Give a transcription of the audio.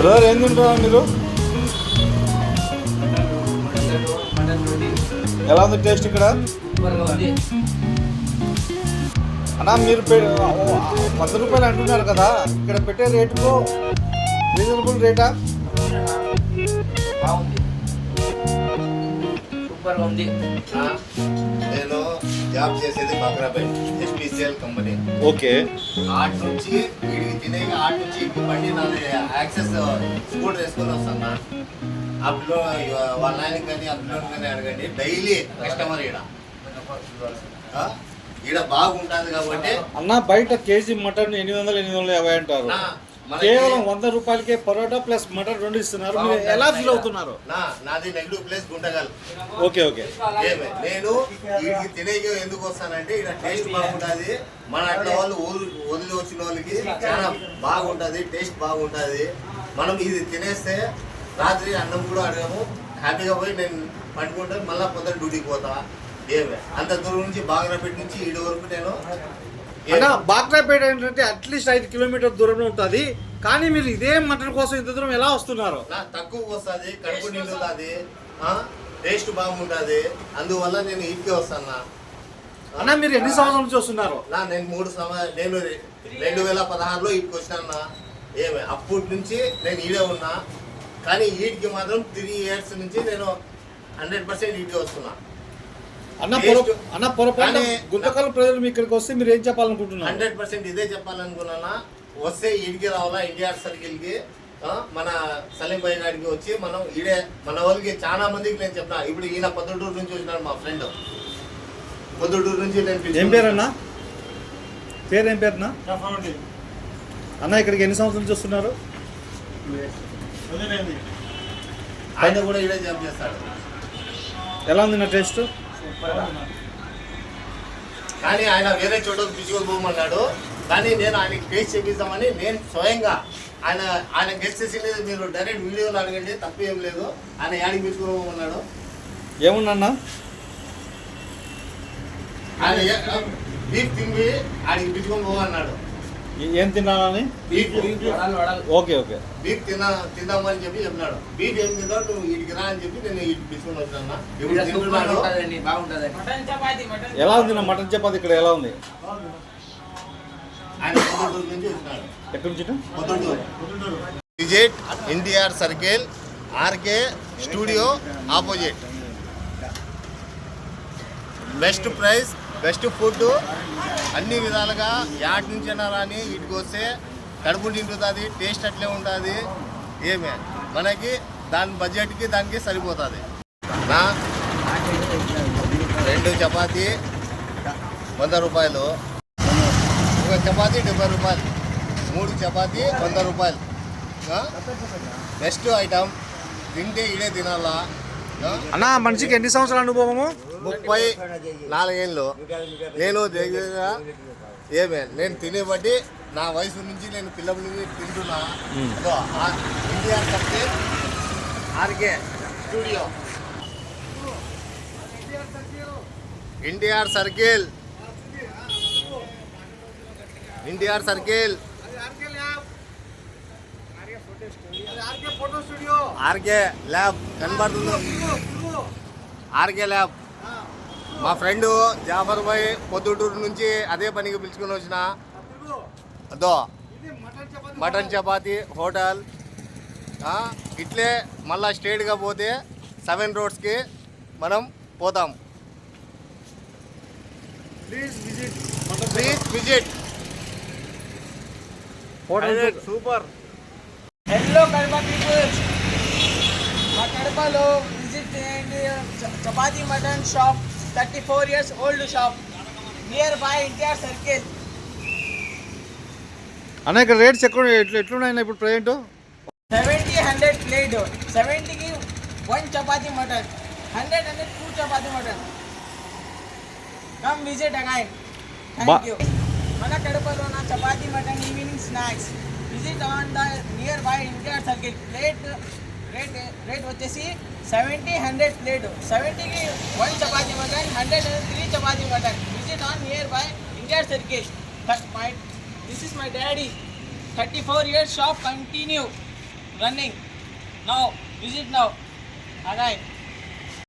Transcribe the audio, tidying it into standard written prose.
Brother ఏం తింటున్నారు మీరు? ఎలా ఉంది టేస్ట్ ఇక్కడ? అన్నా మీరు 10 రూపాయలు అంటున్నారు కదా, ఇక్కడ పెట్టే రేటుకు రీజనబుల్ రేటా? నేను జాబ్ చేసేది బాగ్రాపేట్ HPCL కంపెనీ. ఓకే. ఆర్ట్ నుంచి వీడికి తినేగా ఆర్ట్ నుంచి ఇంటికి బండి నాది యాక్సెస్ స్కూటర్ వేసుకొని వస్తాను. అప్లోడ్ వాళ్ళ ఆయనకి కానీ అప్లోడ్ కానీ అడగండి. డైలీ కస్టమర్ ఈడ బాగుంటుంది కాబట్టి. అన్న బయట కేజీ మటన్ 800-850 అంటారు, కేవలం 100 రూపాయలకే పరోటా ప్లస్ మటన్ 2 ఇస్తున్నారు. మీరు ఎలా ఫీల్ అవుతున్నారు? నాది negative place Guntakal. Okay okay. నేను వీడికి తినేగా ఎందుకు వస్తానంటే ఇక్కడ టేస్ట్ బాగుంటుంది. మన అట్లా వాళ్ళు వదిలి వచ్చిన వాళ్ళకి చాలా బాగుంటుంది, టేస్ట్ బాగుంటుంది. మనం ఇది తినేస్తే రాత్రి అన్నం కూడా అడగము, హ్యాపీగా పోయి నేను పండుకుంటాను. మళ్ళీ పొద్దున్న డ్యూటీకి పోతా. అంత దూరం నుంచి బాగ్రాపేట నుంచి ఈడు వరకు నేను. బాగ్రాపేట ఏంటంటే అట్లీస్ట్ 5 కిలోమీటర్ దూరంలో ఉంటుంది, కానీ మీరు ఇదే మటన్ కోసం ఇంత దూరం ఎలా వస్తున్నారు? తక్కువ వస్తుంది, కడుపు నిండుతుంది, టేస్ట్ బాగుంటుంది. అందువల్ల నేను ఇంటికి వస్తాను. అన్న మీరు ఎన్ని సంవత్సరాల నుంచి వస్తున్నారు? నేను 2016లో ఇంటికి వచ్చినా. అప్పటి నుంచి నేను ఈడే ఉన్నా, కానీ వీటికి మాత్రం 3 years నుంచి నేను 100% ఇంటికి వస్తున్నా. అన్న పొరపాటు గుంతకల్ ప్రజలు మీ ఇక్కడికి వస్తే మీరు ఏం చెప్పాలనుకుంటున్నారు? 100% ఇదే చెప్పాలనుకున్నా. వస్తే ఈడికి రావాలా, ఎన్టీఆర్ సర్కిల్కి, మన సలీం భాయ్ గారికి వచ్చి మనం ఈడే మన వాళ్ళకి చాలా మందికి నేను చెప్తా. ఇప్పుడు ఈయన పొద్దుటూరు నుంచి వచ్చినాడు, మా ఫ్రెండ్ పొద్దుటూరు నుంచి. నేను ఏం పేరన్నా? పేరు ఏం పేరునా అన్న? ఇక్కడికి ఎన్ని సంవత్సరాల నుంచి వస్తున్నారు? ఆయన కూడా ఈడే జాబ్ చేస్తాడు. ఎలా ఉంది నా టేస్ట్? కానీ ఆయన వేరే చోటకు తీసుకొని పోమన్నాడు, కానీ నేను ఆయనకి టేస్ట్ చేపిస్తామని నేను స్వయంగా ఆయన గెస్ట్ చేసింది. మీరు డైరెక్ట్ వీడియోలో అడగండి, తప్పు ఏం లేదు. ఆయన యాడికి తీసుకొని పోమన్నాడు. ఏమున్నా ఆయన బీఫ్ తిండి ఆడికి పిలుచుకొని పోమన్నాడు. ఏం తినాలని? Okay okay. బీఫ్ తిందామని చెప్పి చెప్పినాడు. బీఫ్ ఏం తిన్నాడు, నువ్వు వీటికి రా అని చెప్పి నేను వీటికి పిలుచుకొని వచ్చాను. ఇప్పుడు తింటున్నాడు. ఎలా ఉంది నా మటన్ చపాతి ఇక్కడ? ఎలా ఉంది? ఆయన పొద్దుటూరు నుంచి వచ్చినాడు. ఎక్కడి నుంచి? Proddatur. Visit NTR circle, RK studio opposite. Best price, best food, అన్ని విధాలుగా యాడ్ నుంచి అయినా రాని వీటికి వస్తే కడుపు నిండుతుంది, టేస్ట్ అట్లే ఉంటుంది. ఏమే మనకి దాని బడ్జెట్కి దానికి సరిపోతుంది. 2 చపాతీ 100 రూపాయలు, 1 చపాతీ 70 రూపాయలు, 3 చపాతీ 100 రూపాయలు. బెస్ట్ ఐటమ్, తింటే ఇడే తినాలా. అన్న మనిషికి ఎన్ని సంవత్సరాల అనుభవము? 34 ఏళ్ళు. నేను దగ్గరగా నేను తినే బట్టి నా వయసు నుంచి నేను పిల్లలు తింటున్నా. NTR circle, RK studio. NTR circle, NTR circle, RK lab కనబడుతుంది. ఆర్కే ల్యాబ్. మా ఫ్రెండ్ జాఫర్ భాయ్ పొద్దుటూరు నుంచి అదే పనికి పిలుచుకొని వచ్చిన. అదో మటన్ చపాతీ హోటల్. ఇట్లే మళ్ళా స్ట్రేట్గా పోతే 7 రోడ్స్కి మనం పోతాం. Please visit. Super. Hello Kadapa peoples, మా కడపలో విజిట్ చేయండి. Chapati mutton shop, 34 years old shop, near by NTR circle. అన్న ఇక్కడ రేట్స్ ఎట్లున్నాయి ఇప్పుడు ప్రజెంట్? 70-100 ప్లేట్. 70కి 1 chapati mutton, 100 2 chapati mutton. Come visit again. Thank you. మన కడపలో నా chapati mutton evening snacks. Visit on the near by NTR circle. Rate వచ్చేసి 70-100 ప్లేట్. 70కి 1 chapati mutton, 100 3 chapati mutton. Visit on near by NTR circle. This is my daddy. 34 years shop continue. running. Now, visit now. Alright.